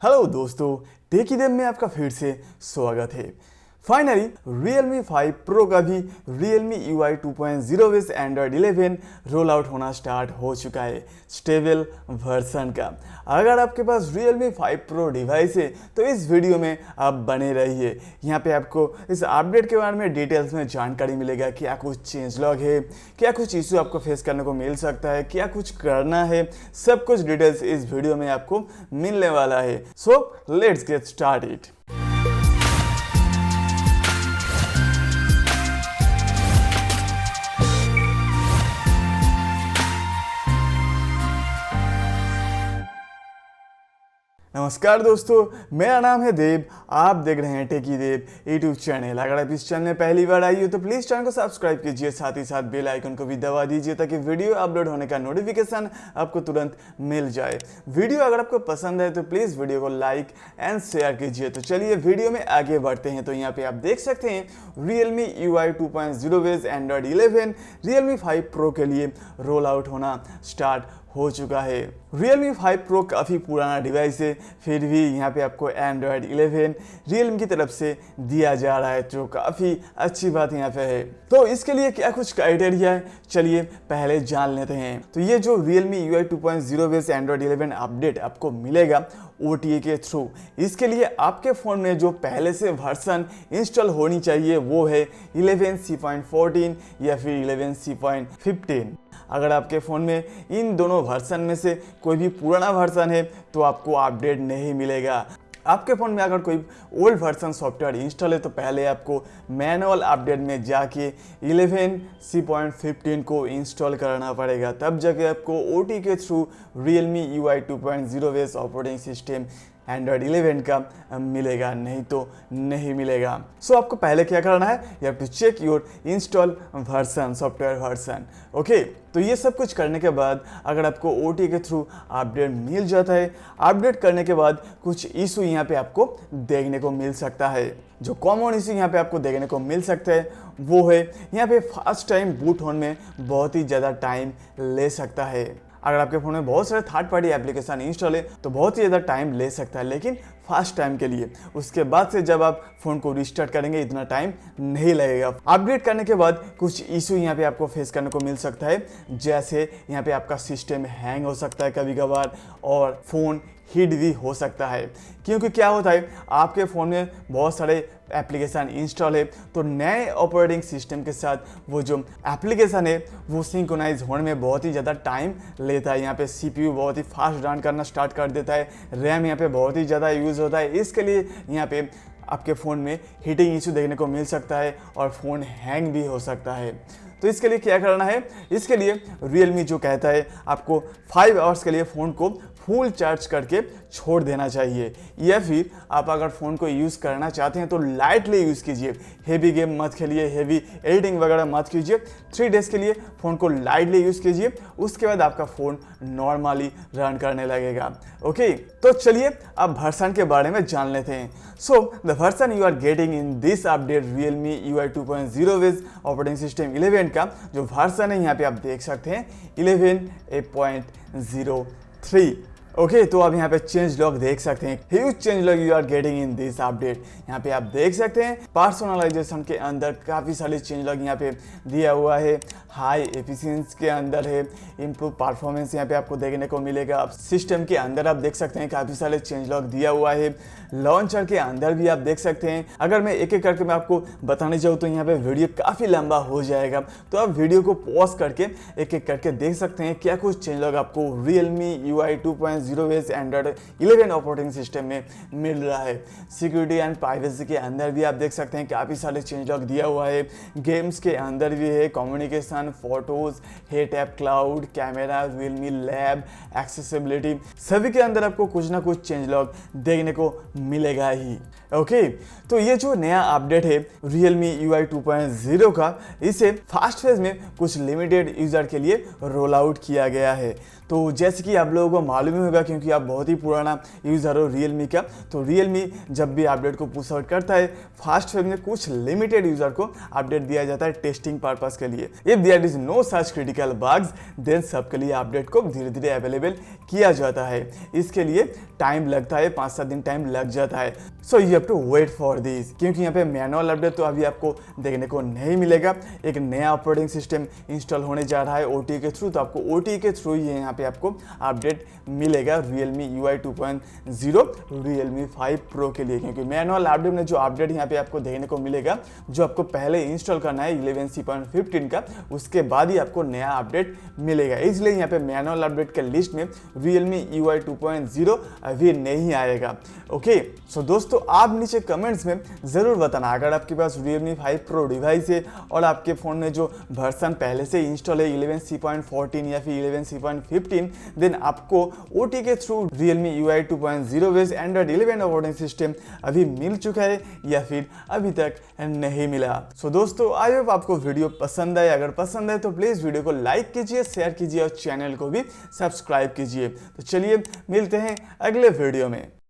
Hello दोस्तों, टेकी देव में आपका फिर से स्वागत है। फाइनली Realme 5 Pro का भी Realme UI 2.0 with Android 11 roll out होना स्टार्ट हो चुका है स्टेबल वर्जन का। अगर आपके पास Realme 5 Pro डिवाइस है तो इस वीडियो में आप बने रहिए। यहाँ पे आपको इस अपडेट के बारे में डिटेल्स में जानकारी मिलेगा। क्या कुछ चेंज लॉग है, क्या कुछ इशू आपको फेस करने को मिल सकता है, क्या कुछ करना है, सब कुछ डिटेल्स इस वीडियो में आपको मिलने वाला है। So let's get started. नमस्कार दोस्तों, मेरा नाम है देव। आप देख रहे हैं टेकी देव यूट्यूब चैनल। अगर आप इस चैनल में पहली बार आई हो तो प्लीज़ चैनल को सब्सक्राइब कीजिए, साथ ही साथ बेल आइकन को भी दबा दीजिए ताकि वीडियो अपलोड होने का नोटिफिकेशन आपको तुरंत मिल जाए। वीडियो अगर आपको पसंद है तो प्लीज़ वीडियो को लाइक एंड शेयर कीजिए। तो चलिए वीडियो में आगे बढ़ते हैं। तो यहाँ पे आप देख सकते हैं Realme UI 2.0 with Android 11 Realme 5 Pro के लिए रोल आउट होना स्टार्ट हो चुका है। Realme 5 Pro काफ़ी पुराना डिवाइस है, फिर भी यहाँ पे आपको Android 11 Realme की तरफ से दिया जा रहा है, जो काफ़ी अच्छी बात यहाँ पे है। तो इसके लिए क्या कुछ क्राइटेरिया है, चलिए पहले जान लेते हैं। तो ये जो Realme UI 2.0 with Android 11 update आपको मिलेगा OTA के थ्रू, इसके लिए आपके फ़ोन में जो पहले से वर्जन इंस्टॉल होनी चाहिए वो है 11C.14 या फिर 11C.15। अगर आपके फ़ोन में इन दोनों वर्जन में से कोई भी पुराना वर्जन है तो आपको अपडेट नहीं मिलेगा। आपके फ़ोन में अगर कोई ओल्ड वर्जन सॉफ्टवेयर इंस्टॉल है तो पहले आपको मैनुअल अपडेट में जाके 11C.15 को इंस्टॉल करना पड़ेगा, तब जाके आपको OTA के through Realme UI 2.0 base operating system Android 11 का मिलेगा, नहीं तो नहीं मिलेगा। सो आपको पहले क्या करना है, you have to check your install version, software version. Okay, तो ये सब कुछ करने के बाद अगर आपको OTA के थ्रू अपडेट मिल जाता है, अपडेट करने के बाद कुछ इशू यहाँ पे आपको देखने को मिल सकता है। जो कॉमन इशू यहाँ पे आपको देखने को मिल सकता है वो है यहाँ पे फर्स्ट टाइम बूट होने में बहुत ही ज़्यादा टाइम ले सकता है। अगर आपके फ़ोन में बहुत सारे थर्ड पार्टी एप्लीकेशन इंस्टॉल है तो बहुत ही ज़्यादा टाइम ले सकता है, लेकिन फर्स्ट टाइम के लिए। उसके बाद से जब आप फ़ोन को रिस्टार्ट करेंगे इतना टाइम नहीं लगेगा। अपडेट करने के बाद कुछ इशू यहाँ पे आपको फेस करने को मिल सकता है, जैसे यहाँ पे आपका सिस्टम हैंग हो सकता है कभी कभार और फ़ोन हीट भी हो सकता है। क्योंकि क्या होता है, आपके फ़ोन में बहुत सारे एप्लीकेशन इंस्टॉल है तो नए ऑपरेटिंग सिस्टम के साथ वो जो एप्लीकेशन है वो सिंक्रोनाइज होने में बहुत ही ज़्यादा टाइम लेता है। यहाँ पे CPU बहुत ही फास्ट रन करना स्टार्ट कर देता है, रैम यहाँ पे बहुत ही ज़्यादा यूज़ होता है। इसके लिए यहाँ पे आपके फ़ोन में हीटिंग इशू देखने को मिल सकता है और फ़ोन हैंग भी हो सकता है। तो इसके लिए क्या करना है, इसके लिए Realme जो कहता है आपको 5 आवर्स के लिए फ़ोन को फुल चार्ज करके छोड़ देना चाहिए, या फिर आप अगर फ़ोन को यूज़ करना चाहते हैं तो लाइटली यूज़ कीजिए। हेवी गेम मत खेलिए, हेवी एडिटिंग वगैरह मत कीजिए। 3 डेज़ के लिए फ़ोन को लाइटली यूज़ कीजिए, उसके बाद आपका फ़ोन नॉर्मली रन करने लगेगा। ओके, तो चलिए अब वर्जन के बारे में जान लेते हैं। So the version you are getting in this update Realme UI 2.0 with operating system 11 का जो वर्जन है यहाँ पे आप देख सकते हैं 11.03। ओके, तो अब यहाँ पे चेंज लॉग देख सकते हैं, huge change log you are getting in this update. यहाँ पे आप देख सकते हैं पर्सनलाइजेशन के अंदर काफ़ी सारे चेंज लॉग यहाँ पे दिया हुआ है। हाई एफिशिएंसी के अंदर है, इम्प्रूव परफॉर्मेंस यहाँ पे आपको देखने को मिलेगा। सिस्टम के अंदर आप देख सकते हैं काफ़ी सारे चेंज लॉग दिया हुआ है। लॉन्चर के अंदर भी आप देख सकते हैं। अगर मैं एक एक करके मैं आपको बताने जाऊँ तो यहाँ पे वीडियो काफ़ी लंबा हो जाएगा, तो आप वीडियो को पॉज करके एक एक करके देख सकते हैं क्या कुछ चेंज लॉग आपको Realme UI 2.0 base Android 11 operating system में मिल रहा है। सिक्योरिटी एंड प्राइवेसी के अंदर भी आप देख सकते हैं काफ़ी सारे चेंज लॉग दिया हुआ है। गेम्स के अंदर भी है, communication, photos, hey tab, cloud, camera, Realme lab, accessibility, सभी के अंदर आपको कुछ ना कुछ चेंज लॉग देखने को मिलेगा ही। ओके, तो ये जो नया अपडेट है Realme UI 2.0 का, इसे फास्ट फेज में कुछ लिमिटेड यूजर के लिए रोल आउट किया गया है। तो जैसे कि आप लोगों को मालूम ही होगा क्योंकि आप बहुत ही पुराना यूज़र हो Realme का, तो Realme जब भी अपडेट को पुश आउट करता है फास्ट फेज में कुछ लिमिटेड यूज़र को अपडेट दिया जाता है टेस्टिंग पर्पस के लिए। If there is no such critical bugs then सबके लिए अपडेट को धीरे धीरे अवेलेबल किया जाता है। इसके लिए टाइम लगता है, 5-7 दिन टाइम लग जाता है। So you have to wait for this, क्योंकि यहाँ पे मैनुअल अपडेट तो अभी आपको देखने को नहीं मिलेगा। एक नया ऑपरेटिंग सिस्टम इंस्टॉल होने जा रहा है OT के थ्रू, तो आपको OT के थ्रू ही यहाँ पे आपको अपडेट मिलेगा Realme UI 2.0 Realme 5 Pro के लिए। क्योंकि मैनुअल अपडेट में जो अपडेट यहाँ पे आपको देखने को मिलेगा, जो आपको पहले इंस्टॉल करना है 11C.15 का, उसके बाद ही आपको नया अपडेट मिलेगा। इसलिए यहाँ पे मैनुअल अपडेट के लिस्ट में Realme UI 2.0 अभी नहीं आएगा। ओके, सो दोस्तों आप नीचे कमेंट्स में ज़रूर बताना अगर आपके पास Realme 5 Pro डिवाइस है और आपके फ़ोन में जो वर्जन पहले से इंस्टॉल है 11C.14 या फिर 11C.15, देन आपको OT के through Realme UI 2.0 based Android 11 operating system अभी मिल चुका है या फिर अभी तक नहीं मिला। सो दोस्तों आई होप आपको वीडियो पसंद आए। अगर पसंद आए तो प्लीज़ वीडियो को लाइक कीजिए, शेयर कीजिए और चैनल को भी सब्सक्राइब कीजिए। तो चलिए मिलते हैं अगले वीडियो में।